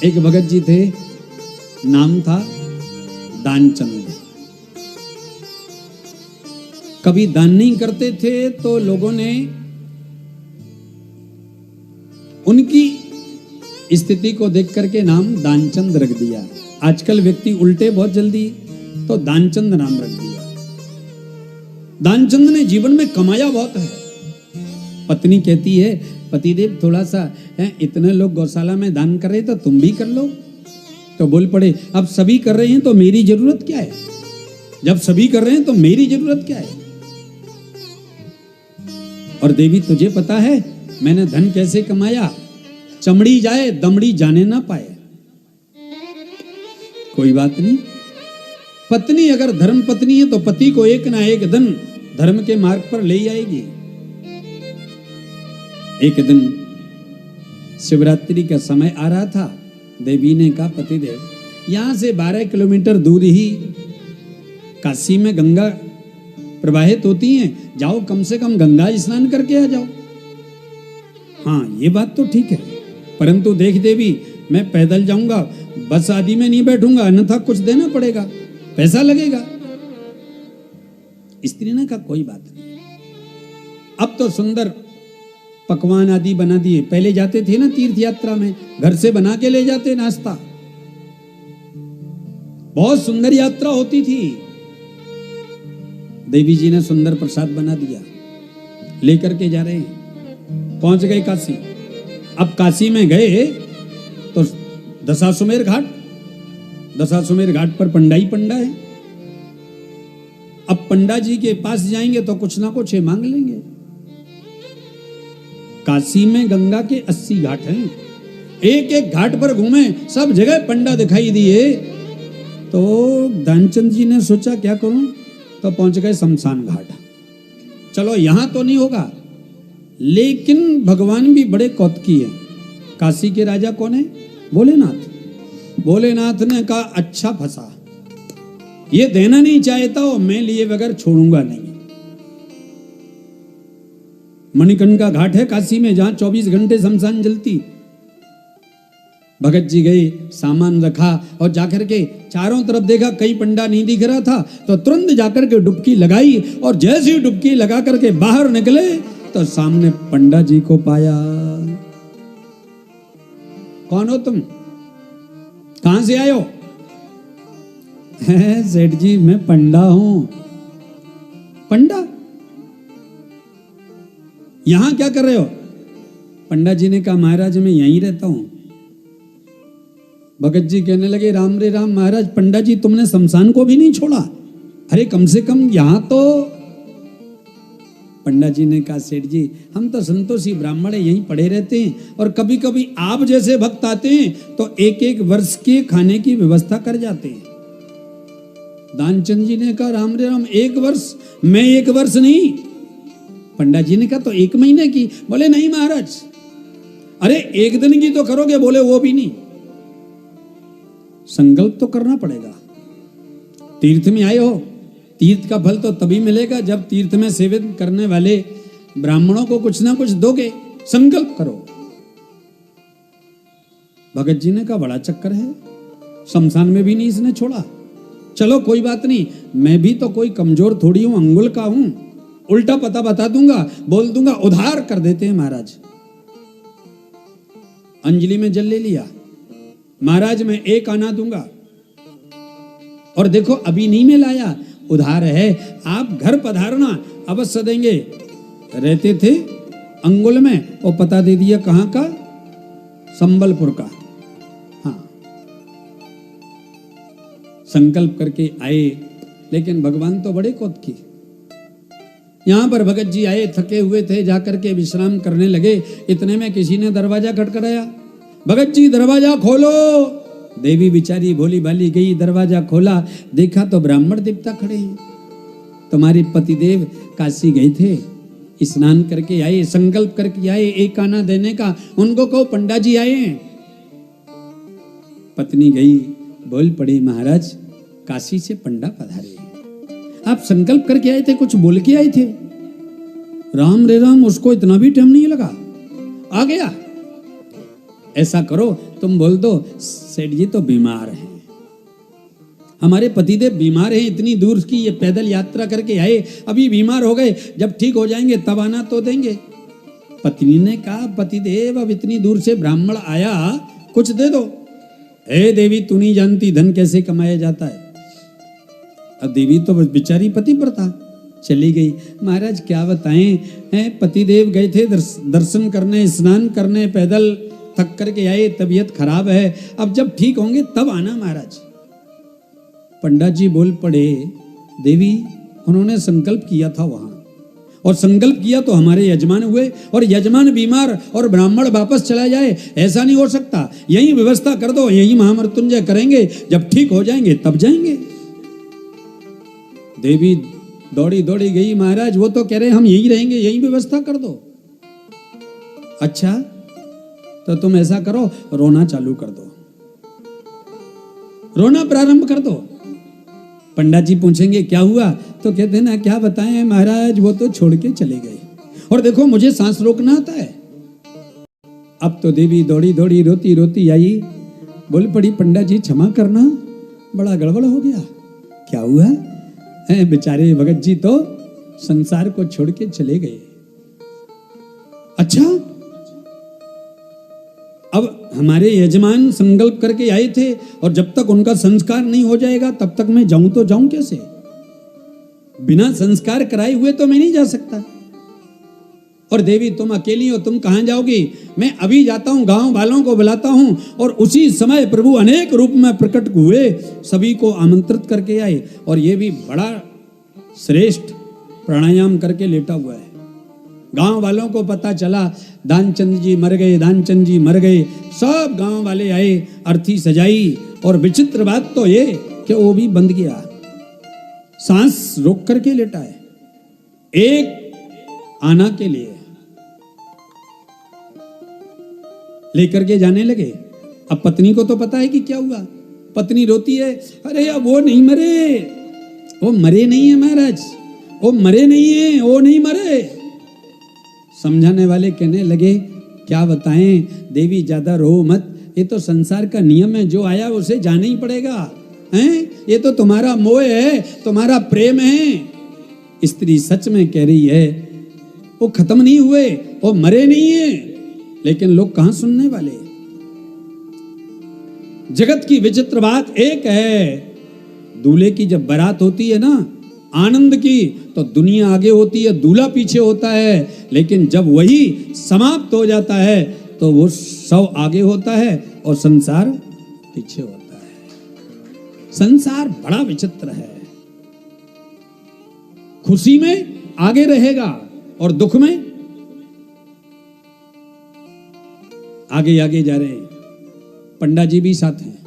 एक भगत जी थे, नाम था दानचंद। कभी दान नहीं करते थे तो लोगों ने उनकी स्थिति को देख करके नाम दानचंद रख दिया। आजकल व्यक्ति उल्टे बहुत जल्दी, तो दानचंद नाम रख दिया। दानचंद ने जीवन में कमाया बहुत है। पत्नी कहती है, पतिदेव थोड़ा सा है, इतने लोग गौशाला में दान कर रहे तो तुम भी कर लो। तो बोल पड़े, अब सभी कर रहे हैं तो मेरी जरूरत क्या है? जब सभी कर रहे हैं तो मेरी जरूरत क्या है? और देवी तुझे पता है मैंने धन कैसे कमाया? चमड़ी जाए दमड़ी जाने ना पाए। कोई बात नहीं, पत्नी अगर धर्म पत्नी है तो पति को एक ना एक दिन धर्म के मार्ग पर ले आएगी। एक दिन शिवरात्रि का समय आ रहा था। देवी ने कहा, पतिदेव यहां से 12 किलोमीटर दूर ही काशी में गंगा प्रवाहित होती हैं, जाओ कम से कम गंगा स्नान करके आ जाओ। हाँ ये बात तो ठीक है, परंतु देख देवी मैं पैदल जाऊंगा, बस आदि में नहीं बैठूंगा, अन्यथा कुछ देना पड़ेगा, पैसा लगेगा। स्त्री ने कहा कोई बात नहीं। अब तो सुंदर पकवान आदि बना दिए। पहले जाते थे ना तीर्थ यात्रा में, घर से बना के ले जाते नाश्ता। बहुत सुंदर यात्रा होती थी। देवी जी ने सुंदर प्रसाद बना दिया, लेकर के जा रहे हैं। पहुंच गए काशी। अब काशी में गए तो दशाश्वमेध घाट, दशाश्वमेध घाट पर पंडा ही पंडा है। अब पंडा जी के पास जाएंगे तो कुछ ना कुछ मांग लेंगे। काशी में गंगा के 80 घाट हैं। एक एक घाट पर घूमे, सब जगह पंडा दिखाई दिए। तो दानचंद जी ने सोचा क्या करूं, तो पहुंच गए शमशान घाट। चलो यहां तो नहीं होगा, लेकिन भगवान भी बड़े कौतुकी है। काशी के राजा कौन है? भोलेनाथ। भोलेनाथ ने कहा अच्छा फंसा, ये देना नहीं चाहता हो, मैं लिए बगैर छोड़ूंगा नहीं। मणिकर्णिका घाट है काशी में, जहां 24 घंटे शमशान जलती। भगत जी गए, सामान रखा और जाकर के चारों तरफ देखा, कहीं पंडा नहीं दिख रहा था, तो तुरंत जाकर के डुबकी लगाई। और जैसे ही डुबकी लगा करके बाहर निकले तो सामने पंडा जी को पाया। कौन हो तुम? कहां से आए हो? सेठ जी मैं पंडा हूं। पंडा? यहां क्या कर रहे हो? पंडा जी ने कहा महाराज मैं यहीं रहता हूं। भगत जी कहने लगे राम रे राम, महाराज पंडा जी तुमने शमशान को भी नहीं छोड़ा, अरे कम से कम यहां तो। पंडा जी ने कहा सेठ जी हम तो संतोषी ब्राह्मण है, यहीं पड़े रहते हैं, और कभी कभी आप जैसे भक्त आते हैं तो एक एक वर्ष के खाने की व्यवस्था कर जाते हैं। दानचंद जी ने कहा राम रे राम, 1 वर्ष? मैं 1 वर्ष नहीं। पंडा जी ने कहा तो 1 महीने की? बोले नहीं महाराज। अरे 1 दिन की तो करोगे? बोले वो भी नहीं। संकल्प तो करना पड़ेगा। तीर्थ में आए हो, तीर्थ का फल तो तभी मिलेगा जब तीर्थ में सेवन करने वाले ब्राह्मणों को कुछ ना कुछ दोगे। संकल्प करो। भगत जी ने कहा बड़ा चक्कर है, शमशान में भी नहीं इसने छोड़ा। चलो कोई बात नहीं, मैं भी तो कोई कमजोर थोड़ी हूं, अंगुल का हूं, उल्टा पता बता दूंगा, बोल दूंगा उधार कर देते हैं महाराज। अंजलि में जल ले लिया, महाराज मैं 1 आना दूंगा, और देखो अभी नहीं मैं लाया, उधार है, आप घर पधारना, अवश्य देंगे। रहते थे अंगुल में, और पता दे दिया कहां का? संबलपुर का। हाँ संकल्प करके आए, लेकिन भगवान तो बड़े कौतुकी। यहां पर भगत जी आए, थके हुए थे, जाकर के विश्राम करने लगे। इतने में किसी ने दरवाजा खटखटाया। भगत जी दरवाजा खोलो। देवी बिचारी भोली भाली गई, दरवाजा खोला, देखा तो ब्राह्मण देवता खड़े हैं। तुम्हारे पतिदेव काशी गए थे, स्नान करके आए, संकल्प करके आए 1 आना देने का, उनको कहो पंडा जी आए हैं। पत्नी गई, बोल पड़ी महाराज काशी से पंडा पधारे, आप संकल्प करके आए थे, कुछ बोल के आए थे। राम रे राम, उसको इतना भी टाइम नहीं लगा, आ गया। ऐसा करो, तुम बोल दो सेठ जी तो बीमार हैं, हमारे पतिदेव बीमार हैं, इतनी दूर की ये पैदल यात्रा करके आए, अभी बीमार हो गए, जब ठीक हो जाएंगे तब आना तो देंगे। पत्नी ने कहा पतिदेव अब इतनी दूर से ब्राह्मण आया, कुछ दे दो। हे देवी तू नहीं जानती धन कैसे कमाया जाता है। अब देवी तो बेचारी पतिव्रता चली गई। महाराज क्या बताएं, हैं पतिदेव गए थे दर्शन करने, स्नान करने, पैदल थक करके आए, तबीयत खराब है, अब जब ठीक होंगे तब आना महाराज। पंडित जी बोल पड़े देवी उन्होंने संकल्प किया था वहां, और संकल्प किया तो हमारे यजमान हुए, और यजमान बीमार और ब्राह्मण वापस चला जाए, ऐसा नहीं हो सकता, यही व्यवस्था कर दो, यही महामृत्युंजय करेंगे, जब ठीक हो जाएंगे तब जाएंगे। देवी दौड़ी दौड़ी गई, महाराज वो तो कह रहे हम यही रहेंगे, यही व्यवस्था कर दो। अच्छा तो तुम ऐसा करो, रोना चालू कर दो, रोना प्रारंभ कर दो। पंडित जी पूछेंगे क्या हुआ, तो कहते ना क्या बताएं महाराज वो तो छोड़ के चले गए, और देखो मुझे सांस रोकना आता है। अब तो देवी दौड़ी दौड़ी रोती रोती आई, बोल पड़ी पंडित जी क्षमा करना, बड़ा गड़बड़ हो गया। क्या हुआ, बेचारे भगत जी तो संसार को छोड़ के चले गए। अच्छा अब हमारे यजमान संकल्प करके आए थे, और जब तक उनका संस्कार नहीं हो जाएगा तब तक मैं जाऊं तो जाऊं कैसे, बिना संस्कार कराए हुए तो मैं नहीं जा सकता। और देवी तुम अकेली हो, तुम कहां जाओगी, मैं अभी जाता हूं, गांव वालों को बुलाता हूं। और उसी समय प्रभु अनेक रूप में प्रकट हुए, सभी को आमंत्रित करके आए, और ये भी बड़ा श्रेष्ठ प्राणायाम करके लेटा हुआ है। गांव वालों को पता चला दानचंद जी मर गए, दानचंद जी मर गए, सब गांव वाले आए, अर्थी सजाई, और विचित्र बात तो ये कि वो भी बंद गया, सांस रोक करके लेटा है, एक आना के लिए लेकर के जाने लगे। अब पत्नी को तो पता है कि क्या हुआ, पत्नी रोती है, अरे अब वो नहीं मरे, वो मरे नहीं है महाराज, वो मरे नहीं है, वो नहीं मरे। समझाने वाले कहने लगे क्या बताएं देवी ज्यादा रो मत, ये तो संसार का नियम है, जो आया उसे जाना ही पड़ेगा, हैं ये तो तुम्हारा मोह है, तुम्हारा प्रेम है। स्त्री सच में कह रही है, वो खत्म नहीं हुए, वो मरे नहीं है, लेकिन लोग कहां सुनने वाले। जगत की विचित्र बात एक है, दूल्हे की जब बारात होती है ना आनंद की, तो दुनिया आगे होती है, दूल्हा पीछे होता है, लेकिन जब वही समाप्त हो जाता है तो वो सब आगे होता है और संसार पीछे होता है। संसार बड़ा विचित्र है, खुशी में आगे रहेगा और दुख में आगे आगे जा रहे हैं। पंडा जी भी साथ हैं,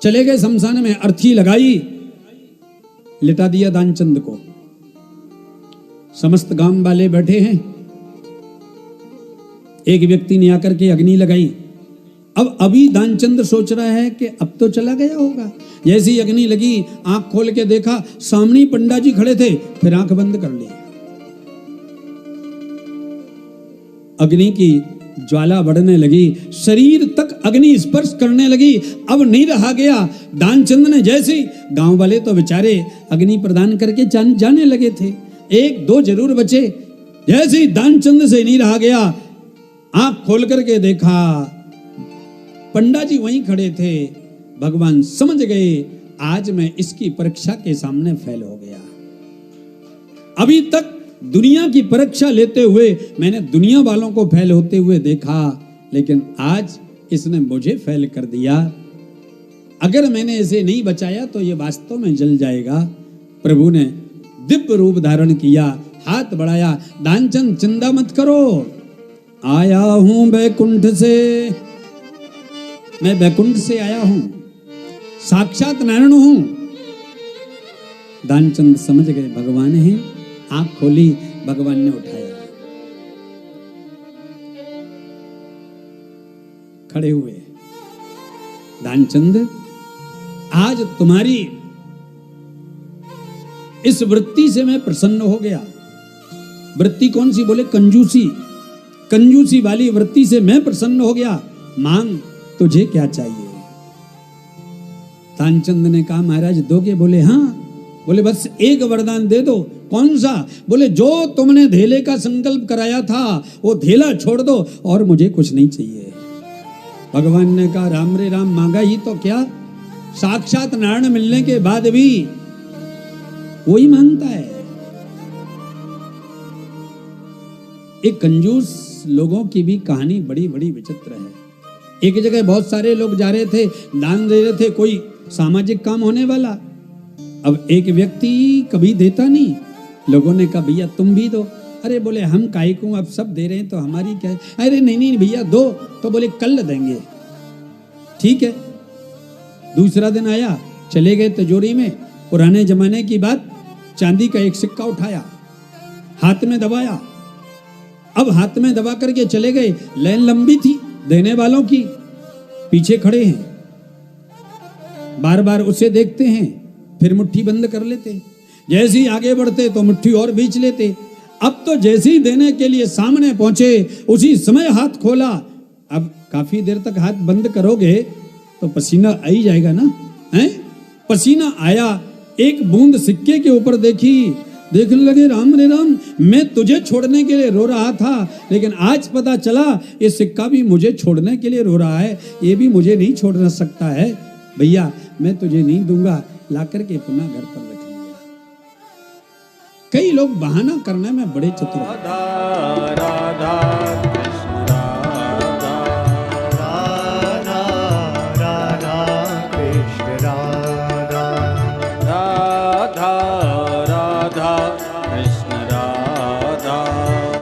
चले गए शमशान में, अर्थी लगाई, लिटा दिया दानचंद को। समस्त गांव वाले बैठे हैं, एक व्यक्ति ने आकर के अग्नि लगाई। अब अभी दानचंद सोच रहा है कि अब तो चला गया होगा, जैसे ही अग्नि लगी आंख खोल के देखा सामने पंडा जी खड़े थे, फिर आंख बंद कर ली। अग्नि की ज्वाला बढ़ने लगी, शरीर तक अग्नि स्पर्श करने लगी, अब नहीं रहा गया। दानचंद ने जैसे, गांव वाले तो बेचारे अग्नि प्रदान करके जाने लगे थे, एक दो जरूर बचे, जैसे ही दानचंद से नहीं रहा गया, आंख खोल करके देखा पंडा जी वहीं खड़े थे। भगवान समझ गए आज मैं इसकी परीक्षा के सामने फेल हो गया। अभी तक दुनिया की परीक्षा लेते हुए मैंने दुनिया वालों को फेल होते हुए देखा, लेकिन आज इसने मुझे फेल कर दिया। अगर मैंने इसे नहीं बचाया तो ये वास्तव में जल जाएगा। प्रभु ने दिव्य रूप धारण किया, हाथ बढ़ाया, दानचंद चिंता मत करो, आया हूं बैकुंठ से, मैं बैकुंठ से आया हूं, साक्षात नारायण हूं। दानचंद समझ गए भगवान हैं, आंख खोली, भगवान ने उठाया, खड़े हुए। दानचंद आज तुम्हारी इस वृत्ति से मैं प्रसन्न हो गया। वृत्ति कौन सी? बोले कंजूसी, कंजूसी वाली वृत्ति से मैं प्रसन्न हो गया। मांग, तुझे क्या चाहिए? तानचंद ने कहा महाराज दोगे? बोले हाँ। बोले बस एक वरदान दे दो। कौन सा? बोले जो तुमने धेले का संकल्प कराया था वो धेला छोड़ दो और मुझे कुछ नहीं चाहिए। भगवान ने कहा राम रे राम, मांगा ही तो क्या, साक्षात नारायण मिलने के बाद भी वही मांगता है। एक कंजूस लोगों की भी कहानी बड़ी बड़ी विचित्र है। एक जगह बहुत सारे लोग जा रहे थे, दान दे रहे थे, कोई सामाजिक काम होने वाला। अब एक व्यक्ति कभी देता नहीं, लोगों ने कहा भैया तुम भी दो। अरे बोले हम काहे को, अब सब दे रहे हैं तो हमारी क्या है? अरे नहीं नहीं भैया दो। तो बोले कल देंगे। ठीक है। दूसरा दिन आया, चले गए तिजोरी में, पुराने जमाने की बात, चांदी का एक सिक्का उठाया, हाथ में दबाया। अब हाथ में दबा करके चले गए, लाइन लंबी थी देने वालों की, पीछे खड़े हैं, बार बार उसे देखते हैं, फिर मुट्ठी बंद कर लेते, जैसे ही आगे बढ़ते तो मुट्ठी और बीच लेते। अब तो जैसे ही देने के लिए सामने पहुंचे उसी समय हाथ खोला। अब काफी देर तक हाथ बंद करोगे तो पसीना आ ही जाएगा ना, हैं? पसीना आया, एक बूंद सिक्के के ऊपर देखी, देखने लगे राम रे राम, मैं तुझे छोड़ने के लिए रो रहा था, लेकिन आज पता चला ये सिक्का भी मुझे छोड़ने के लिए रो रहा है, ये भी मुझे नहीं छोड़ सकता है। भैया मैं तुझे नहीं दूंगा, ला करके पुनः घर पर रख लिया। कई लोग बहाना करने में बड़े चतुर हैं।